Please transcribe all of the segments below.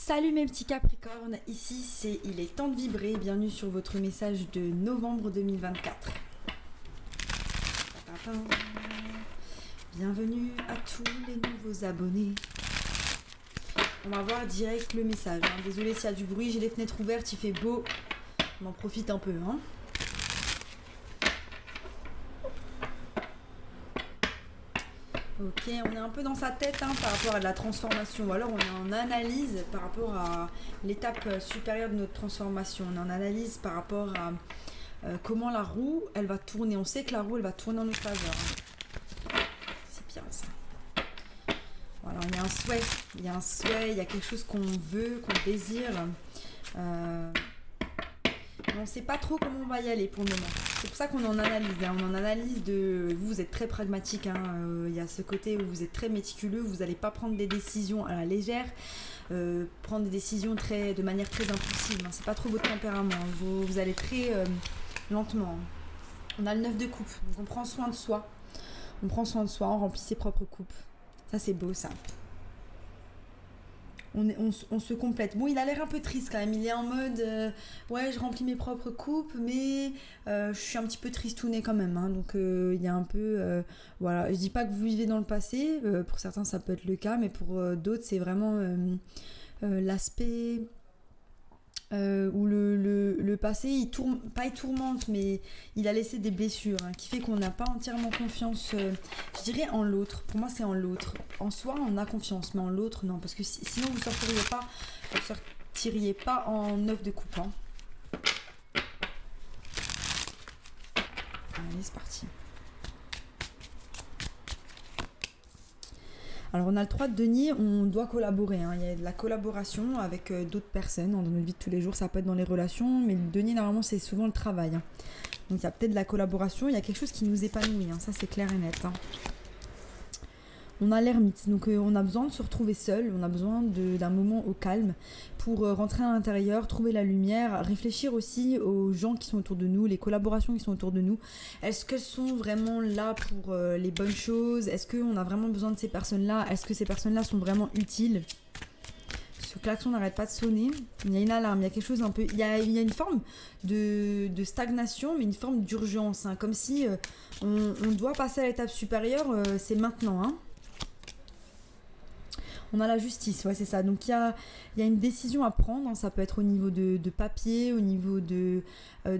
Salut mes petits Capricornes, ici c'est Il est temps de vibrer, bienvenue sur votre message de novembre 2024. Tadam. Bienvenue à tous les nouveaux abonnés. On va voir direct le message, hein. Désolé s'il y a du bruit, j'ai les fenêtres ouvertes, il fait beau, on en profite un peu, hein. Ok, on est un peu dans sa tête par rapport à de la transformation, ou alors on est en analyse par rapport à l'étape supérieure de notre transformation. On est en analyse par rapport à comment la roue, elle va tourner. On sait que la roue, elle va tourner en notre faveur. C'est bien ça. Voilà, il y a un souhait, il y a quelque chose qu'on veut, qu'on désire. On ne sait pas trop comment on va y aller pour le moment. C'est pour ça qu'on est en analyse. On est en analyse de... Vous êtes très pragmatique. Il y a ce côté où vous êtes très méticuleux. Vous n'allez pas prendre des décisions à la légère. Prendre des décisions de manière très impulsive. C'est pas trop votre tempérament. Vous allez très lentement. On a le 9 de coupe. Donc on prend soin de soi. On prend soin de soi. On remplit ses propres coupes. Ça, c'est beau, ça. On se complète. Bon, il a l'air un peu triste quand même. Il est en mode ouais, je remplis mes propres coupes, mais je suis un petit peu tristouné quand même. Donc il y a un peu voilà. Je dis pas que vous vivez dans le passé. Pour certains, ça peut être le cas, mais pour d'autres, c'est vraiment l'aspect où le passé, il tourmente, mais il a laissé des blessures, qui fait qu'on n'a pas entièrement confiance, je dirais, en l'autre. Pour moi, c'est en l'autre. En soi, on a confiance, mais en l'autre, non. Parce que sinon, vous sortiriez pas en 9 de coupe. Allez, c'est parti. Alors on a le 3 de denier, on doit collaborer, il y a de la collaboration avec d'autres personnes dans notre vie de tous les jours, ça peut être dans les relations, mais le denier normalement c'est souvent le travail. Donc il y a peut-être de la collaboration, il y a quelque chose qui nous épanouit, ça c'est clair et net. On a l'ermite, donc on a besoin de se retrouver seul, on a besoin d'un moment au calme pour rentrer à l'intérieur, trouver la lumière, réfléchir aussi aux gens qui sont autour de nous, les collaborations qui sont autour de nous. Est-ce qu'elles sont vraiment là pour les bonnes choses? Est-ce qu'on a vraiment besoin de ces personnes-là? Est-ce que ces personnes-là sont vraiment utiles? Ce klaxon n'arrête pas de sonner. Il y a une alarme, il y a quelque chose un peu... Il y a une forme de stagnation, mais une forme d'urgence. Comme si on doit passer à l'étape supérieure, c'est maintenant. On a la justice, ouais, c'est ça. Donc il y a une décision à prendre, ça peut être au niveau de papier, au niveau de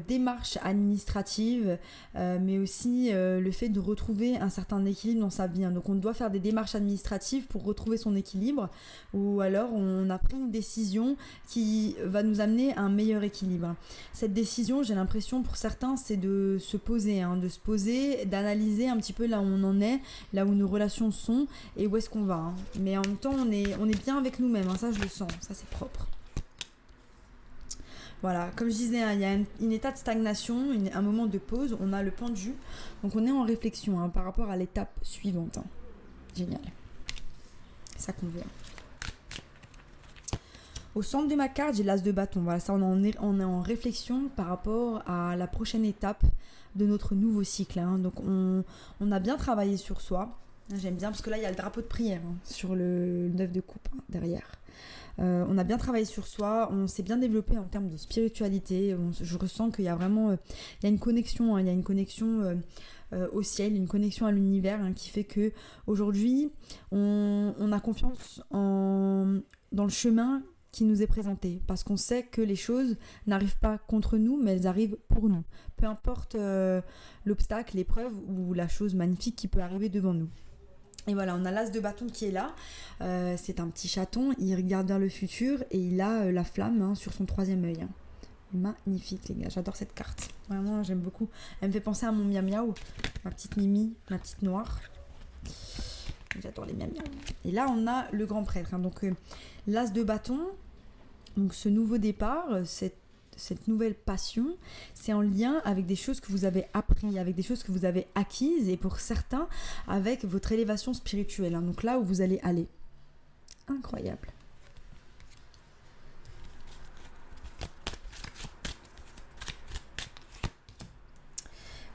démarches administratives, mais aussi le fait de retrouver un certain équilibre dans sa vie. Donc on doit faire des démarches administratives pour retrouver son équilibre, ou alors on a pris une décision qui va nous amener à un meilleur équilibre. Cette décision, j'ai l'impression pour certains, c'est de se poser, d'analyser un petit peu là où on en est, là où nos relations sont et où est-ce qu'on va. Mais en même temps, on est bien avec nous-mêmes, ça je le sens, ça c'est propre. Voilà, comme je disais, il y a une état de stagnation, un moment de pause, on a le pendu, donc on est en réflexion par rapport à l'étape suivante. Génial. C'est ça qu'on veut. Au centre de ma carte, j'ai l'as de bâton. Voilà, ça on est en réflexion par rapport à la prochaine étape de notre nouveau cycle. Donc on a bien travaillé sur soi. J'aime bien parce que là il y a le drapeau de prière sur le 9 de coupe derrière. On a bien travaillé sur soi, on s'est bien développé en termes de spiritualité. Je ressens qu'il y a vraiment il y a une connexion, il y a une connexion au ciel, une connexion à l'univers qui fait que aujourd'hui on a confiance dans le chemin qui nous est présenté, parce qu'on sait que les choses n'arrivent pas contre nous, mais elles arrivent pour nous. Peu importe l'obstacle, l'épreuve ou la chose magnifique qui peut arriver devant nous. Et voilà, on a l'as de bâton qui est là. C'est un petit chaton, il regarde vers le futur et il a la flamme sur son 3e œil. Magnifique les gars, j'adore cette carte. Vraiment, j'aime beaucoup. Elle me fait penser à mon miam miaou, ma petite Mimi, ma petite noire. J'adore les miam miaou. Et là, on a le grand prêtre. Donc, l'as de bâton, donc ce nouveau départ, cette nouvelle passion, c'est en lien avec des choses que vous avez appris, avec des choses que vous avez acquises, et pour certains, avec votre élévation spirituelle. Donc là où vous allez aller. Incroyable.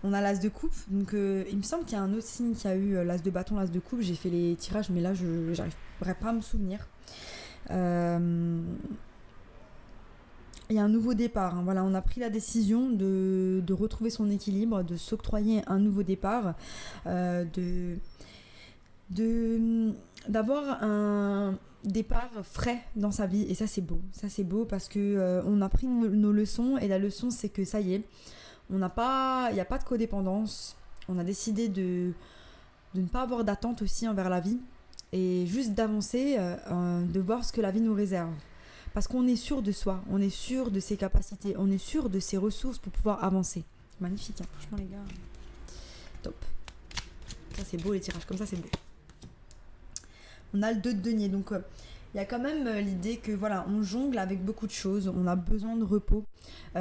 On a l'as de coupe, donc il me semble qu'il y a un autre signe qui a eu l'as de bâton, l'as de coupe. J'ai fait les tirages, mais là je n'arriverai pas à me souvenir. Euh, Il y a un nouveau départ, hein. Voilà, on a pris la décision de retrouver son équilibre, de s'octroyer un nouveau départ, de d'avoir un départ frais dans sa vie. Et ça c'est beau parce que on a pris nos leçons, et la leçon c'est que ça y est, il n'y a pas de codépendance. On a décidé de ne pas avoir d'attente aussi envers la vie, et juste d'avancer, de voir ce que la vie nous réserve. Parce qu'on est sûr de soi, on est sûr de ses capacités, on est sûr de ses ressources pour pouvoir avancer. Magnifique, hein, franchement les gars. Top. Ça c'est beau, les tirages comme ça c'est beau. On a le 2 de denier, donc il y a quand même l'idée que voilà, on jongle avec beaucoup de choses, on a besoin de repos.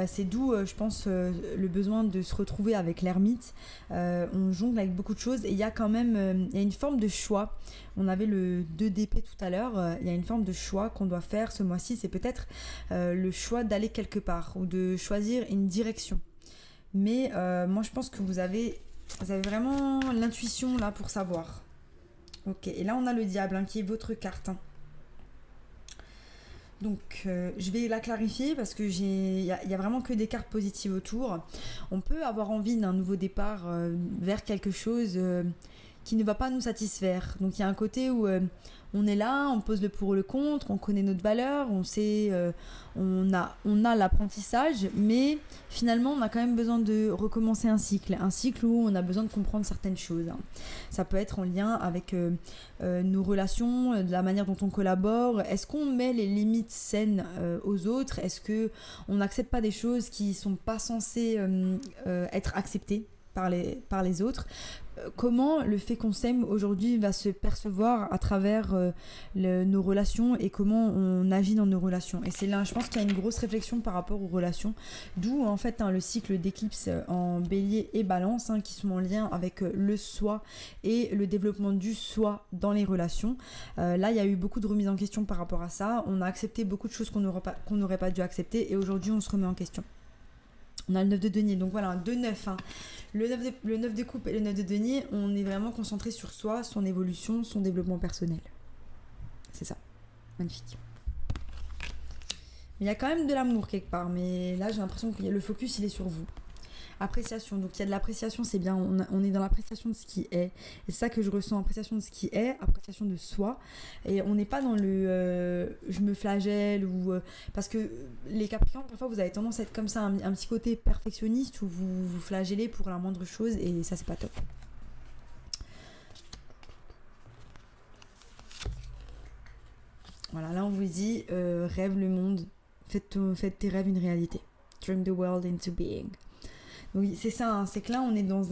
C'est d'où, je pense, le besoin de se retrouver avec l'ermite. On jongle avec beaucoup de choses, et il y a quand même il y a une forme de choix. On avait le 2 d'épée tout à l'heure, il y a une forme de choix qu'on doit faire ce mois-ci. C'est peut-être le choix d'aller quelque part ou de choisir une direction. Mais moi, je pense que vous avez vraiment l'intuition là pour savoir. Ok, et là on a le diable, hein, qui est votre carte, hein. Donc je vais la clarifier parce que il y a vraiment que des cartes positives autour. On peut avoir envie d'un nouveau départ vers quelque chose qui ne va pas nous satisfaire. Donc il y a un côté où on est là, on pose le pour et le contre, on connaît notre valeur, on sait, on a l'apprentissage, mais finalement on a quand même besoin de recommencer un cycle où on a besoin de comprendre certaines choses. Ça peut être en lien avec nos relations, de la manière dont on collabore. Est-ce qu'on met les limites saines aux autres? Est-ce qu'on n'accepte pas des choses qui sont pas censées être acceptées par les autres? Comment le fait qu'on s'aime aujourd'hui va se percevoir à travers nos relations, et comment on agit dans nos relations. Et c'est là, je pense qu'il y a une grosse réflexion par rapport aux relations, d'où en fait le cycle d'éclipse en bélier et balance, qui sont en lien avec le soi et le développement du soi dans les relations. Là il y a eu beaucoup de remises en question par rapport à ça. On a accepté beaucoup de choses qu'on n'aurait pas dû accepter, et aujourd'hui on se remet en question. On a le 9 de denier, donc voilà, un 2-9. Le 9 de coupe et le 9 de denier, on est vraiment concentré sur soi, son évolution, son développement personnel. C'est ça. Magnifique. Mais il y a quand même de l'amour quelque part, mais là j'ai l'impression que le focus il est sur vous. Appréciation, donc il y a de l'appréciation, c'est bien, on est dans l'appréciation de ce qui est, et c'est ça que je ressens, appréciation de ce qui est, appréciation de soi, et on n'est pas dans le je me flagelle, ou parce que les Capricornes, parfois vous avez tendance à être comme ça, un petit côté perfectionniste, où vous vous flagellez pour la moindre chose, et ça c'est pas top. Voilà, là on vous dit rêve le monde, faites tes rêves une réalité, dream the world into being. Oui, c'est ça, hein, c'est que là on est dans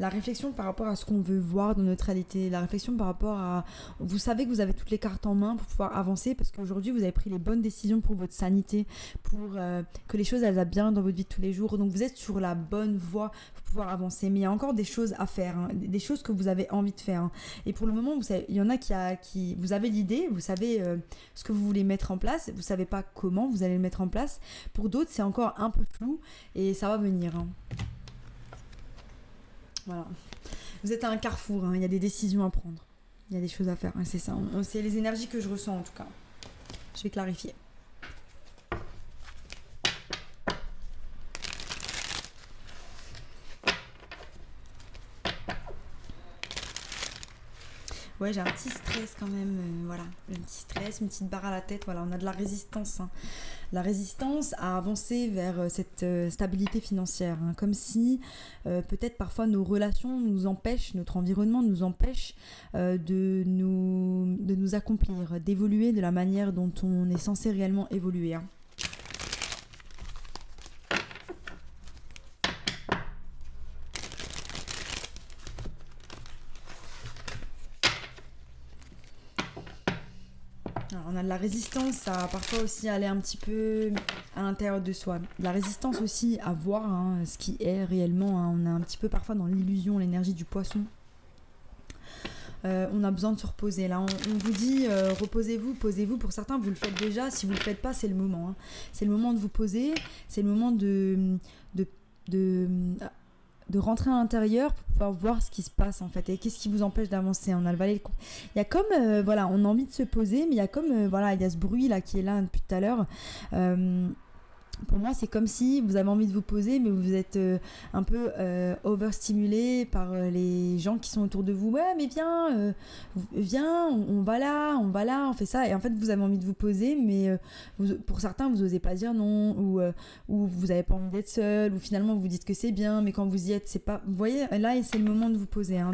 la réflexion par rapport à ce qu'on veut voir dans notre réalité, la réflexion par rapport à... Vous savez que vous avez toutes les cartes en main pour pouvoir avancer, parce qu'aujourd'hui vous avez pris les bonnes décisions pour votre sanité, pour que les choses elles aillent bien dans votre vie de tous les jours, donc vous êtes sur la bonne voie pour pouvoir avancer. Mais il y a encore des choses à faire, hein, des choses que vous avez envie de faire, hein. Et pour le moment, vous savez, il y en a qui vous avez l'idée, vous savez ce que vous voulez mettre en place, vous savez pas comment vous allez le mettre en place. Pour d'autres c'est encore un peu flou, et ça va venir, hein. Voilà. Vous êtes à un carrefour, hein. Il y a des décisions à prendre. Il y a des choses à faire, hein. C'est ça. C'est les énergies que je ressens en tout cas. Je vais clarifier. Ouais, j'ai un petit stress quand même, voilà. Un petit stress, une petite barre à la tête, voilà. On a de la résistance, hein. La résistance à avancer vers cette stabilité financière, hein. Comme si peut-être parfois nos relations nous empêchent, notre environnement nous empêche de nous accomplir, d'évoluer de la manière dont on est censé réellement évoluer, hein. Alors, on a de la résistance à parfois aussi aller un petit peu à l'intérieur de soi. De la résistance aussi à voir, hein, ce qui est réellement, hein. On est un petit peu parfois dans l'illusion, l'énergie du poisson. On a besoin de se reposer. Là, on vous dit reposez-vous, posez-vous. Pour certains, vous le faites déjà. Si vous le faites pas, c'est le moment, hein. C'est le moment de vous poser. C'est le moment de de rentrer à l'intérieur pour pouvoir voir ce qui se passe en fait et qu'est-ce qui vous empêche d'avancer. On a le valet de coupe. Il y a comme voilà, on a envie de se poser, mais il y a comme voilà, il y a ce bruit là qui est là depuis tout à l'heure. Pour moi, c'est comme si vous avez envie de vous poser, mais vous êtes un peu overstimulé par les gens qui sont autour de vous. Ouais, mais viens, on va là, on fait ça. Et en fait, vous avez envie de vous poser, mais pour certains, vous n'osez pas dire non, ou vous n'avez pas envie d'être seul, ou finalement, vous dites que c'est bien, mais quand vous y êtes, c'est pas... Vous voyez, là, c'est le moment de vous poser, hein,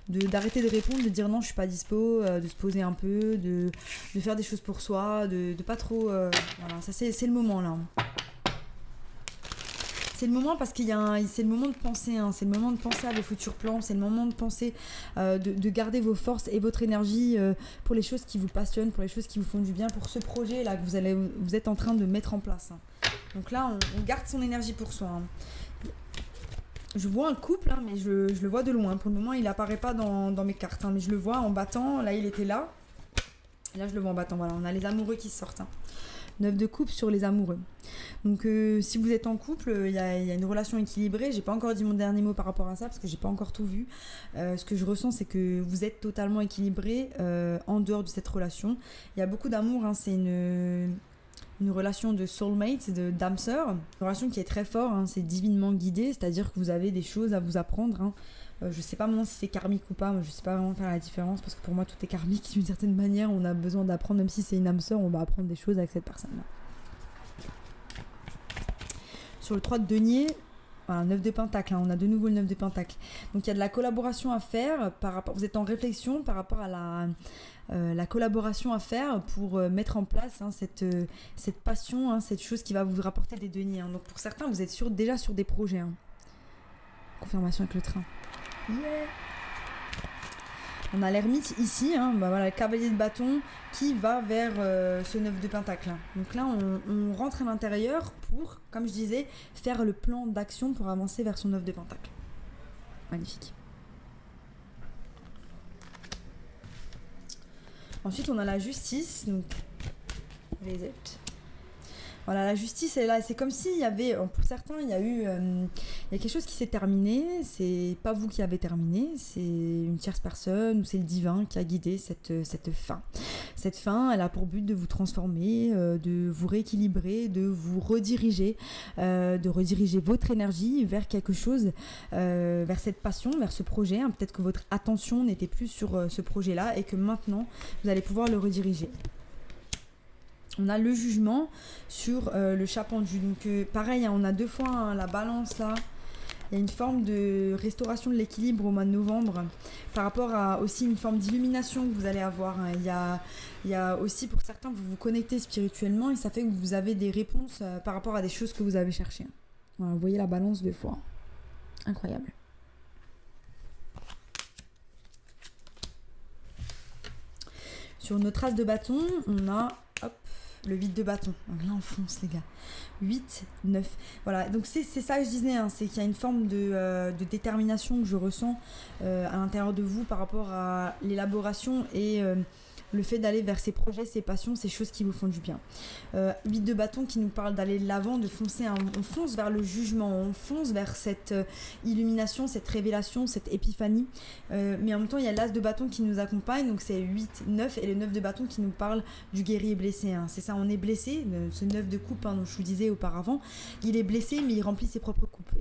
d'arrêter de répondre, de dire non, je suis pas dispo, de se poser un peu, de faire des choses pour soi, de pas trop... voilà, ça c'est le moment là. C'est le moment parce c'est le moment de penser, hein, c'est le moment de penser à vos futurs plans, c'est le moment de penser, de garder vos forces et votre énergie pour les choses qui vous passionnent, pour les choses qui vous font du bien, pour ce projet là que vous êtes en train de mettre en place. Hein. Donc là, on garde son énergie pour soi. Hein. Je vois un couple, hein, mais je le vois de loin. Pour le moment, il apparaît pas dans mes cartes, hein, mais je le vois en battant. Là, il était là. Et là, je le vois en battant. Voilà, on a les amoureux qui sortent. Hein. 9 de coupe sur les amoureux. Donc, si vous êtes en couple, il y a une relation équilibrée. J'ai pas encore dit mon dernier mot par rapport à ça parce que j'ai pas encore tout vu. Ce que je ressens, c'est que vous êtes totalement équilibré en dehors de cette relation. Il y a beaucoup d'amour. Hein, c'est une relation de soulmate, d'âme sœur, une relation qui est très forte, hein, c'est divinement guidé, c'est-à-dire que vous avez des choses à vous apprendre. Hein. Je sais pas maintenant si c'est karmique ou pas, moi, je sais pas vraiment faire la différence parce que pour moi tout est karmique d'une certaine manière, on a besoin d'apprendre, même si c'est une âme sœur, on va apprendre des choses avec cette personne-là. Sur le 3 de denier, voilà, 9 de pentacle, hein, on a de nouveau le 9 de pentacle. Donc il y a de la collaboration à faire, vous êtes en réflexion par rapport à la collaboration à faire pour mettre en place hein, cette passion, hein, cette chose qui va vous rapporter des deniers. Hein. Donc pour certains, vous êtes déjà sur des projets. Hein. Confirmation avec le train. Yeah. On a l'ermite ici, hein, voilà, le cavalier de bâton qui va vers ce 9 de pentacle. Donc là, on rentre à l'intérieur pour, comme je disais, faire le plan d'action pour avancer vers son 9 de pentacle. Magnifique. Ensuite, on a la justice. Donc, voilà, la justice est là. C'est comme s'il y avait, pour certains, il y a quelque chose qui s'est terminé. C'est pas vous qui avez terminé, c'est une tierce personne ou c'est le divin qui a guidé cette fin. Cette fin, elle a pour but de vous transformer, de vous rééquilibrer, de vous rediriger, de rediriger votre énergie vers quelque chose, vers cette passion, vers ce projet. Hein. Peut-être que votre attention n'était plus sur ce projet-là et que maintenant, vous allez pouvoir le rediriger. On a le jugement sur le chat pendu. Donc pareil, hein, on a 2 fois hein, la balance là. Il y a une forme de restauration de l'équilibre au mois de novembre. Par rapport à aussi une forme d'illumination que vous allez avoir. Hein. Il y a aussi pour certains, vous vous connectez spirituellement et ça fait que vous avez des réponses par rapport à des choses que vous avez cherchées. Voilà, vous voyez la balance 2 fois. Incroyable. Sur notre as de bâton, on a... Hop, le 8 de bâton. Donc là, on fonce, les gars. 8, 9. Voilà, donc c'est ça que je disais, hein, c'est qu'il y a une forme de détermination que je ressens à l'intérieur de vous par rapport à l'élaboration et le fait d'aller vers ces projets, ces passions, ces choses qui vous font du bien. 8 de bâton qui nous parle d'aller de l'avant, de foncer, on fonce vers le jugement, on fonce vers cette illumination, cette révélation, cette épiphanie. Mais en même temps, il y a l'as de bâton qui nous accompagne, donc c'est 8, 9 et le 9 de bâton qui nous parle du guerrier blessé. Hein. C'est ça, on est blessé, ce 9 de coupe, hein, dont je vous disais auparavant, il est blessé mais il remplit ses propres coupes. Et